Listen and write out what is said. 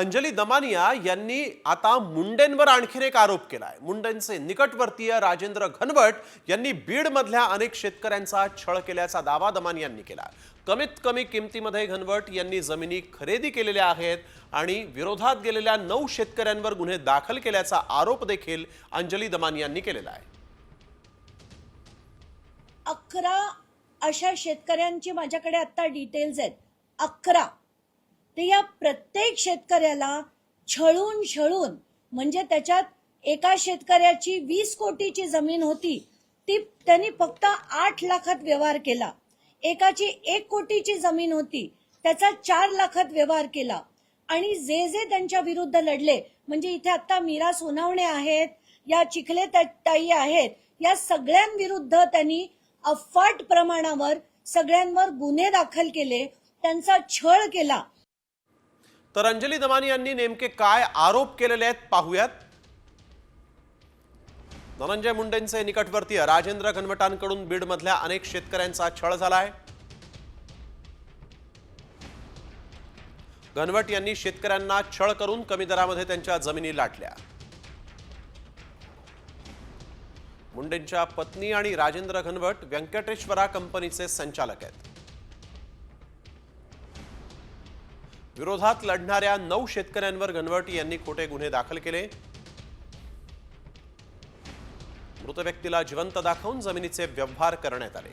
अंजली दमानिया यांनी आता मुंडेंवर आणखीन एक आरोप केलाय। मुंडेंचे निकटवर्तीय राजेंद्र घनवट यांनी बीडमधल्या अनेक शेतकऱ्यांचा छळ केल्याचा दावा दमानियांनी केला। कमीत कमी किमतीमध्ये घनवट यांनी जमिनी खरेदी केलेल्या आहेत आणि विरोधात गेलेल्या 9 शेतकऱ्यांवर गुन्हे दाखल केल्याचा आरोप देखील अंजली दमानियांनी केलेला आहे। 11 अशा शेतकऱ्यांची माझ्याकडे आता डिटेल्स आहेत। 11 ते या प्रत्येक शेतकऱ्याला छळून म्हणजे त्याच्यात एका शेतकऱ्याची 20 कोटीची जमीन होती, ती त्यांनी फक्त 8 लाखात व्यवहार केला। एकाची 1 कोटीची जमीन होती, त्याचा 4 लाखात व्यवहार केला। आणि जे त्यांच्या विरुद्ध लढले, म्हणजे इथे आता मीरा सोनावणे आहेत, या चिखले ताई आहेत, या सगळ्यांविरुद्ध त्यांनी अफाट प्रमाणावर सगळ्यांवर गुन्हे दाखल केले, त्यांचा छळ केला। तर अंजली दमानियांनी नेमके काय आरोप केलेले आहेत पाहूयात। धनंजय मुंडेंचे निकटवर्तीय राजेंद्र घनवटांकडून बीडमधल्या अनेक शेतकऱ्यांचा छळ झालाय। घनवट यांनी शेतकऱ्यांना छळ करून कमी दरामध्ये त्यांच्या जमिनी लाटल्या। मुंडेंच्या पत्नी आणि राजेंद्र घनवट व्यंकटेश्वरा कंपनीचे संचालक आहेत। विरोधात लढणाऱ्या 9 शेतकऱ्यांवर घनवट यांनी खोटे गुन्हे दाखल केले। मृत व्यक्तीला जिवंत दाखवून जमिनीचे व्यवहार करण्यात आले।